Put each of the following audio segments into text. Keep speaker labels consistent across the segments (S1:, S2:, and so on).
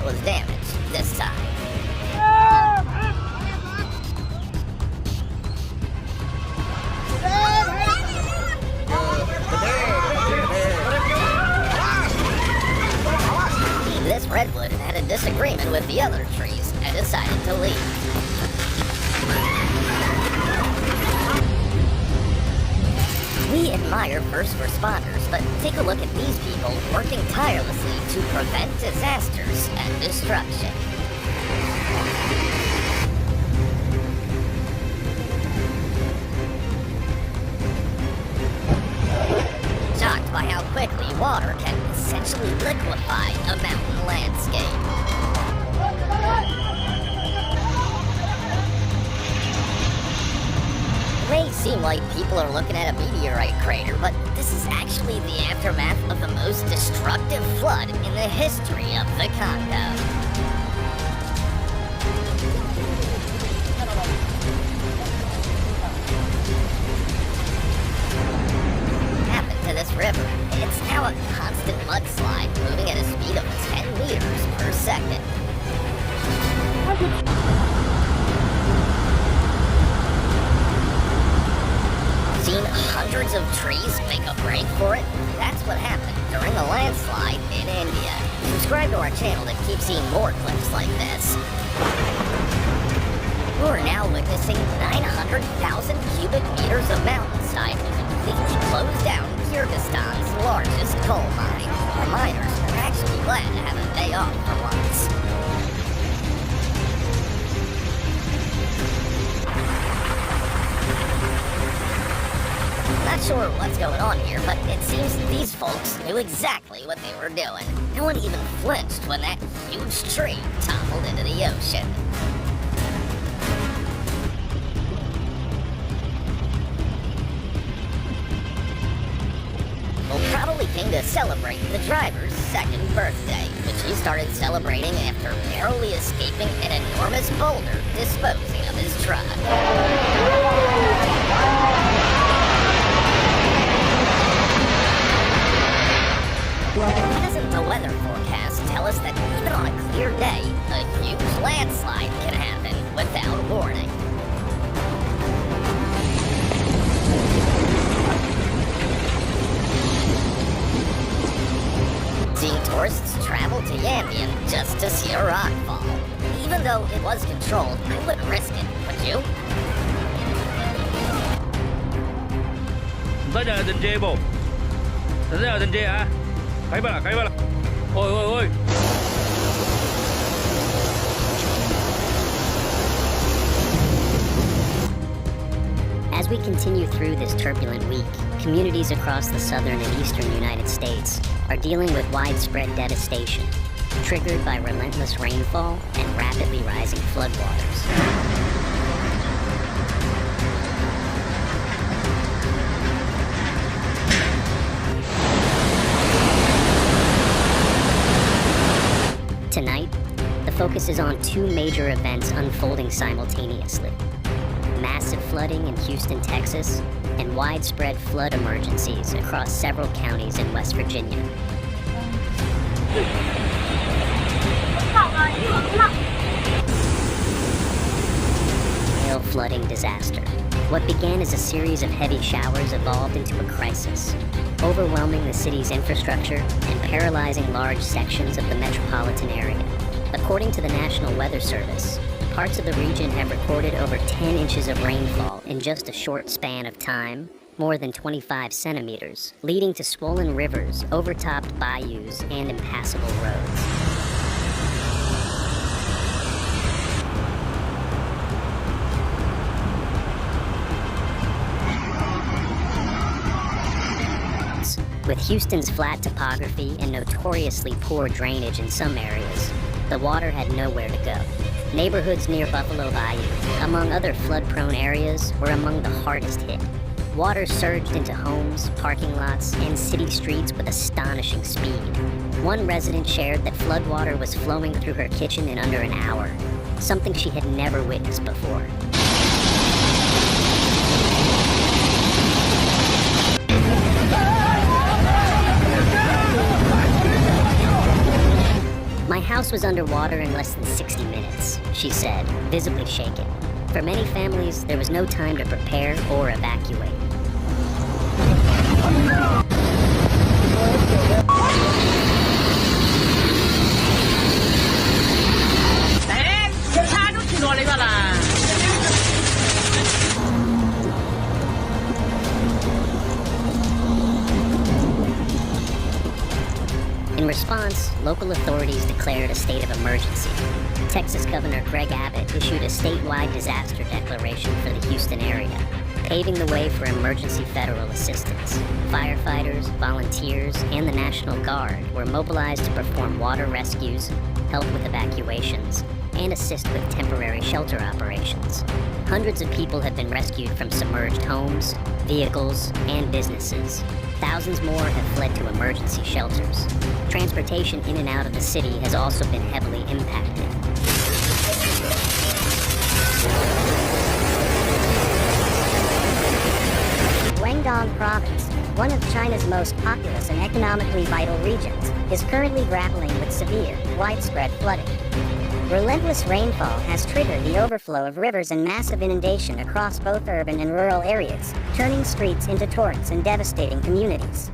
S1: was damaged this time. This redwood had a disagreement with the other trees and decided to leave. We admire first responders, but take a look at these people working tirelessly to prevent disasters and destruction. Shocked by how quickly water can essentially liquefy a mountain landscape. It may seem like people are looking at a meteorite crater, but this is actually the aftermath of the most destructive flood in the history of the Congo. This river. It's now a constant mudslide, moving at a speed of 10 meters per second. Seen hundreds of trees make a break for it? That's what happened during the landslide in India. Subscribe to our channel to keep seeing more clips like this. We're now witnessing 900,000 cubic meters of mountainside completely closed down Kyrgyzstan's largest coal mine. Our miners are actually glad to have a day off for once. Not sure what's going on here, but it seems these folks knew exactly what they were doing. No one even flinched when that huge tree toppled into the ocean. Probably came to celebrate the driver's second birthday, which he started celebrating after narrowly escaping an enormous boulder disposing of his truck. Doesn't the weather forecast tell us that even on a clear day, a huge landslide can happen without warning? Seeing tourists travel to Yanbian just to see a rock fall. Even though it was controlled, I wouldn't risk it, would you?
S2: Tất cả tình chế bộ. Tất cả tình chế hả? Cái bà là. Ôi.
S3: As we continue through this turbulent week, communities across the southern and eastern United States are dealing with widespread devastation, triggered by relentless rainfall and rapidly rising floodwaters. Tonight, the focus is on two major events unfolding simultaneously: massive flooding in Houston, Texas, and widespread flood emergencies across several counties in West Virginia. Hail flooding disaster. What began as a series of heavy showers evolved into a crisis, overwhelming the city's infrastructure and paralyzing large sections of the metropolitan area. According to the National Weather Service, parts of the region have recorded over 10 inches of rainfall in just a short span of time, more than 25 centimeters, leading to swollen rivers, overtopped bayous, and impassable roads. With Houston's flat topography and notoriously poor drainage in some areas, the water had nowhere to go. Neighborhoods near Buffalo Bayou, among other flood-prone areas, were among the hardest hit. Water surged into homes, parking lots, and city streets with astonishing speed. One resident shared that floodwater was flowing through her kitchen in under an hour, something she had never witnessed before. My house was underwater in less than 60 minutes, she said, visibly shaken. For many families, there was no time to prepare or evacuate. In response, local authorities declared a state of emergency. Texas Governor Greg Abbott issued a statewide disaster declaration for the Houston area, paving the way for emergency federal assistance. Firefighters, volunteers, and the National Guard were mobilized to perform water rescues, help with evacuations, and assist with temporary shelter operations. Hundreds of people have been rescued from submerged homes, vehicles, and businesses. Thousands more have fled to emergency shelters. Transportation in and out of the city has also been heavily impacted.
S4: Guangdong Province, one of China's most populous and economically vital regions, is currently grappling with severe, widespread flooding. Relentless rainfall has triggered the overflow of rivers and massive inundation across both urban and rural areas, turning streets into torrents and devastating communities.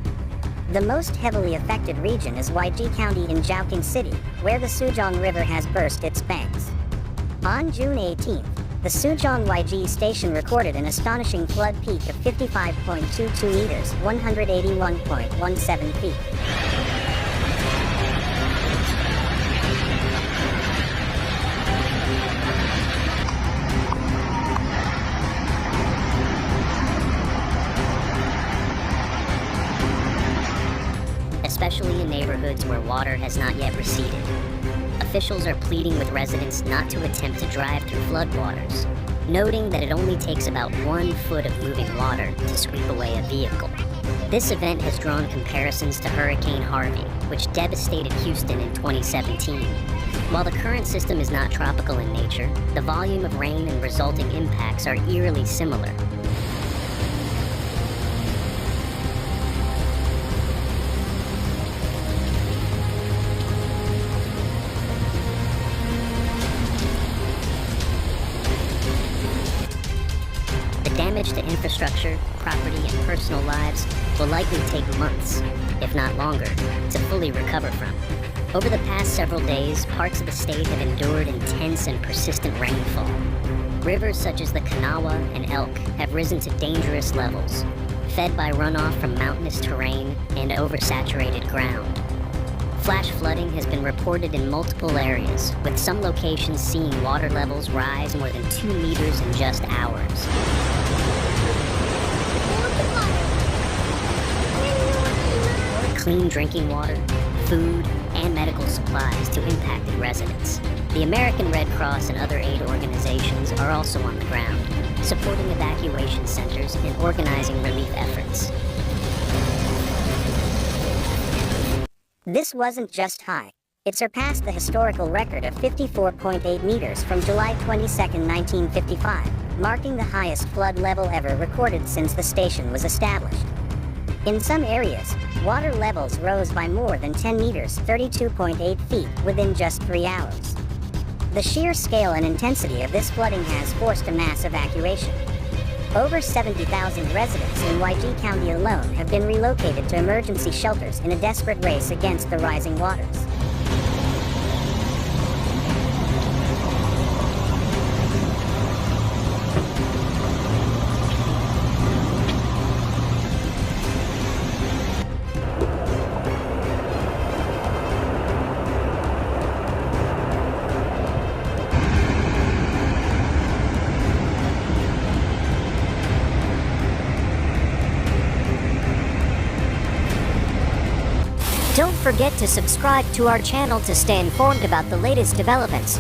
S4: The most heavily affected region is Weiji County in Zhaoqing City, where the Suzhong River has burst its banks. On June 18th, the Suzhong Weiji station recorded an astonishing flood peak of 55.22 meters, 181.17 feet.
S3: Especially in neighborhoods where water has not yet receded. Officials are pleading with residents not to attempt to drive through floodwaters, noting that it only takes about 1 foot of moving water to sweep away a vehicle. This event has drawn comparisons to Hurricane Harvey, which devastated Houston in 2017. While the current system is not tropical in nature, the volume of rain and resulting impacts are eerily similar. Damage to infrastructure, property, and personal lives will likely take months, if not longer, to fully recover from. Over the past several days, parts of the state have endured intense and persistent rainfall. Rivers such as the Kanawha and Elk have risen to dangerous levels, fed by runoff from mountainous terrain and oversaturated ground. Flash flooding has been reported in multiple areas, with some locations seeing water levels rise more than 2 meters in just hours. Clean drinking water, food, and medical supplies to impacted residents. The American Red Cross and other aid organizations are also on the ground, supporting evacuation centers and organizing relief efforts.
S4: This wasn't just high. It surpassed the historical record of 54.8 meters from July 22, 1955, marking the highest flood level ever recorded since the station was established. In some areas, water levels rose by more than 10 meters, 32.8 feet, within just 3 hours. The sheer scale and intensity of this flooding has forced a mass evacuation. Over 70,000 residents in Weiji County alone have been relocated to emergency shelters in a desperate race against the rising waters. Don't forget to subscribe to our channel to stay informed about the latest developments.